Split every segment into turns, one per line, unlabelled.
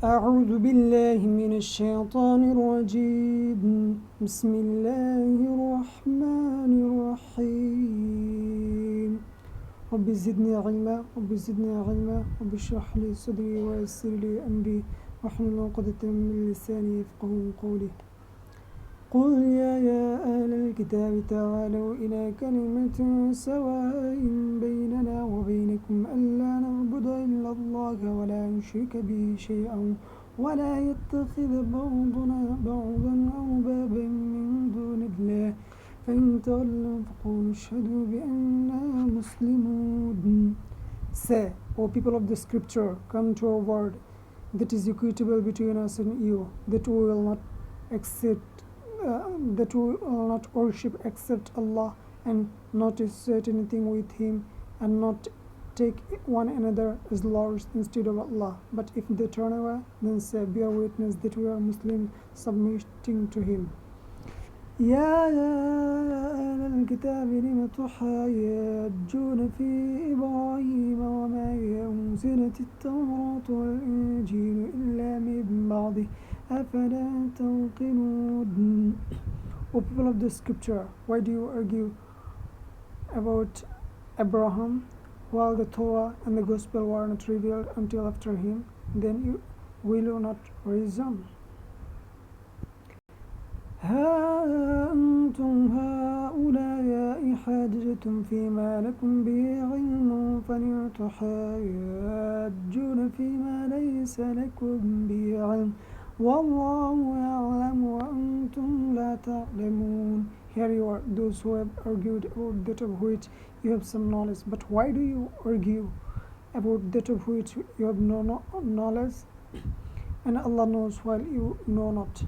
أعوذ بالله من الشيطان الرجيم بسم الله الرحمن الرحيم رب زدني علما رب اشرح لي صدري ويسر لي أمري واحلل عقدة من لساني يفقهوا قولي قل يا أهل الكتاب تعالوا إلى كلمة سواء بيننا وبينكم ألا نعبد إلا الله ولا نشرك به شيئا ولا يتخذ بعضنا بعضا أربابا من دون الله فإن تولوا فقولوا اشهدوا بأننا مسلمون. Say, O people of the scripture, come to a word that is equitable between us and you, that we will not worship except Allah, and not associate anything with Him, and not take one another as lords instead of Allah. But if they turn away, then say, bear witness that we are Muslims submitting to Him. يا أهل الكتاب لم تحاجون في إبراهيم وما أنزلت التوراة والإنجيل إلا من بعده أفلا تعقلون. O people of the scripture, why do you argue about Abraham while the Torah and the Gospel were not revealed until after him? Then will you not reason? ها أنتم هؤلاء حاججتم فيما لكم به علم فلم تحاجون فيما ليس لكم به علم والله يعلم وأنتم لا تعلمون. Here you are, those who have argued about that of which you have some knowledge. But why do you argue about that of which you have no knowledge? And Allah knows while you know not.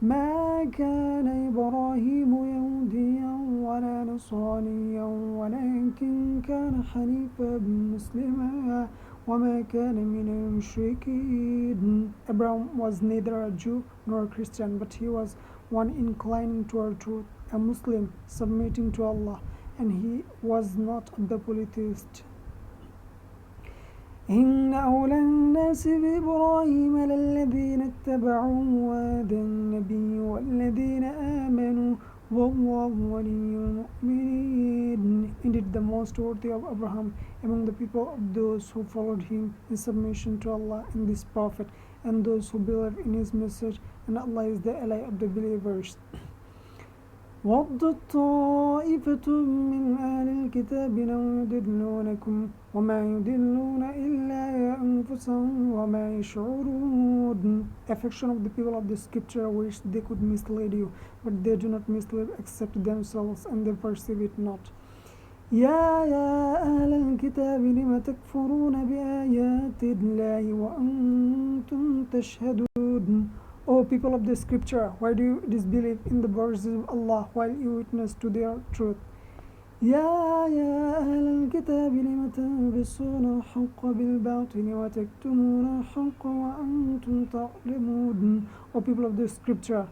ما كان إبراهيم يهوديا ولا نصرانيا ولكن كان حنيفا مسلما وما كان من المشركين. Abraham was neither a Jew nor a Christian, but he was one inclining toward truth, a Muslim submitting to Allah, and he was not the polytheist. إن أولى الناس بإبراهيم للذين اتبعوه وهذا النبي والذين آمنوا والله ولي المؤمنين. Indeed, the most worthy of Abraham among the people of those who followed him in submission to Allah and this Prophet, and those who believe in his message, and Allah is the ally of the believers. وَضَّت طَّائِفَةٌ مِّنْ أَهْلِ الْكِتَابِ لَوْ يُضِلُّونَكُمْ وَمَا يُضِلُّونَ إِلَّا أَنفُسَهُمْ وَمَا يَشْعُرُونَ. A faction of the people of the scripture wish they could mislead you, but they do not mislead except themselves, and they perceive it not. يا أهل الكتاب لم تكفرون بآيات الله وأنتم تشهدون. O people of the scripture, why do you disbelieve in the verses of Allah while you witness to their truth? يا أهل الكتاب لم تلبسون الحق بالباطل وتكتمون الحق وأنتم تعلمون. O people of the scripture,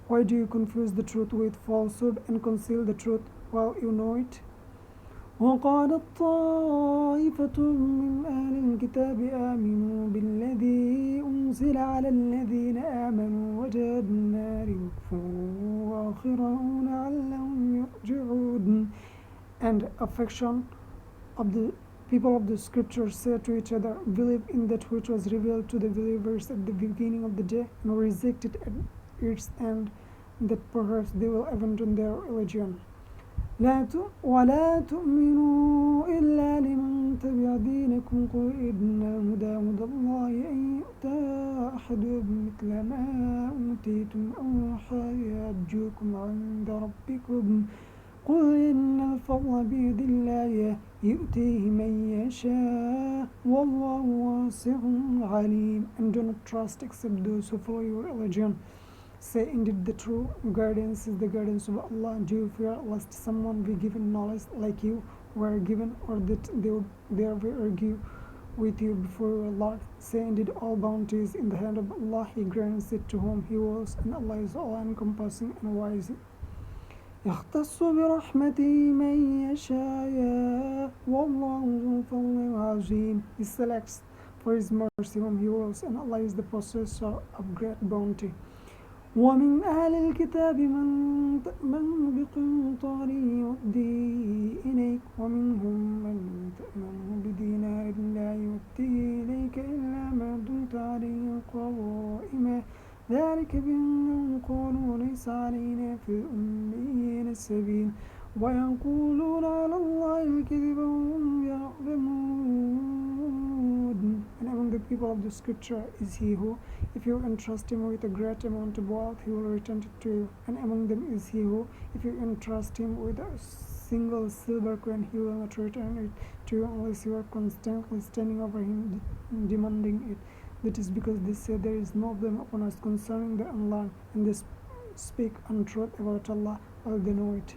why do you confuse the truth with falsehood and conceal the truth while you know it? وقالت طائفة من أهل الكتاب آمنوا بالذي أنزل على الذين آمنوا وجه النار واكفروا آخره لعلهم يرجعون. And a faction of the people of the scriptures said to each other, believe in that which was revealed to the believers at the beginning of the day, and reject it at its end, that perhaps they will abandon their religion. ولا تؤمنوا إلا لمن تبع دينكم قل إن الهدى هدى الله أن يؤتى أحد مثل ما أوتيتم أو يحاجوكم عند ربكم قل إن الفضل بيد الله يؤتيه من يشاء والله واسع عليم. And do not trust except those who follow your religion. Say, indeed, the true guidance is the guidance of Allah. Do you fear lest someone be given knowledge like you were given, or that they would therefore argue with you before your Lord? Say, indeed, all bounty is in the hand of Allah. He grants it to whom He wills, and Allah is all-encompassing and wise. يختص برحمته من يشاء والله ذو فضل عظيم. He selects for His mercy whom He wills, and Allah is the possessor of great bounty. ومن أهل الكتاب من تأمن بقنطار يؤديه إليك ومنهم من تأمنه بدينار لا يؤديه إليك إلا ما دمت عليه قائما ذلك بأنهم قالوا ليس علينا في الأميين السبيل ويقولون على الله الكذب وهم يعلمون. And among the people of the scripture is he who, if you entrust him with a great amount of wealth, he will return it to you. And among them is he who, if you entrust him with a single silver coin, he will not return it to you unless you are constantly standing over him demanding it. That is because they say there is no blame upon us concerning the unlearned, and they speak untruth about Allah while they know it.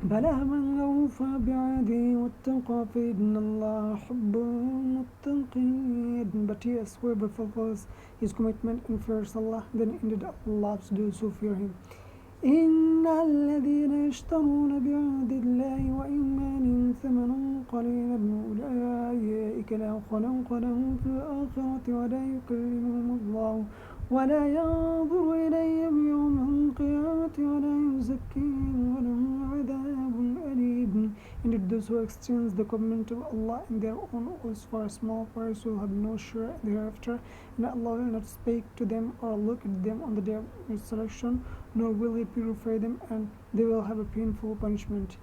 بلى من أوفى بعهده واتقى فإن الله يحب المتقين. But yes, whoever fulfills his commitment and fears Allah, then indeed Allah loves those who fear Him. إن الذين يشترون بعهد الله وإيمانهم ثمنا قليلا أولئك لا خلاق لهم في الآخرة ولا يكلمهم الله ولا ينظر إليهم يوم القيامة ولا يزكيهم ولهم عذاب أليم. Indeed, those who exchange the covenant of Allah in their own oaths for a small price will have no share thereafter, and Allah will not speak to them or look at them on the day of resurrection, nor will He purify them, and they will have a painful punishment.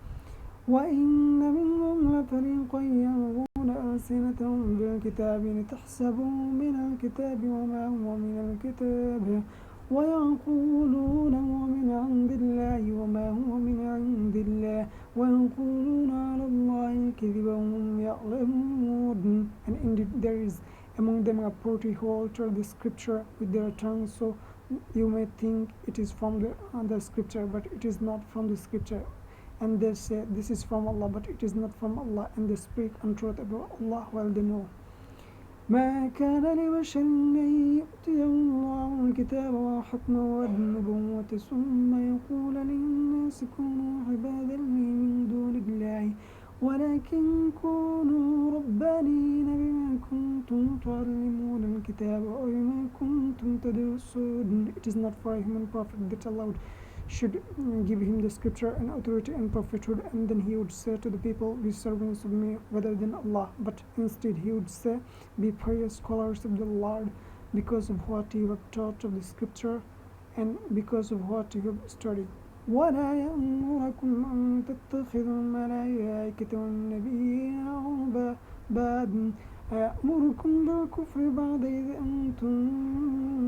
وإن منهم لفريقا يلوون ألسنتهم بالكتاب لتحسبوا من الكتاب وما هو من الكتاب ويقولون هو من عند الله وما هو من عند الله ويقولون على الله الكذب وهم يعلمون. And indeed there is among them a party who alter the scripture with their tongue, so you may think it is from the scripture, but it is not from the scripture. And they say this is from Allah, but it is not from Allah, and they speak untruth about Allah while they know. ما كان لبشر أن يؤتيه الله الكتاب والحكم والنبوة ثم يقول للناس كونوا عبادا لي من دون الله ولكن كونوا ربانيين بما كنتم تعلمون الكتاب وبما كنتم تدرسون. It is not for a human prophet that Allah should give him the scripture and authority and prophethood, and then he would say to the people, be servants of me rather than Allah, but instead he would say, be pious scholars of the Lord, because of what you have taught of the scripture and because of what you have studied. ولا يأمركم أن تتخذوا الملائكة والنبيين أربابا أأمركم بالكفر بعد إذ أنتم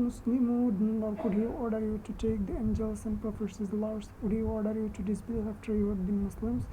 مسلمون. Nor could He order you to take the angels and prophets as lords. Would He order you to disbelieve after you have been Muslims?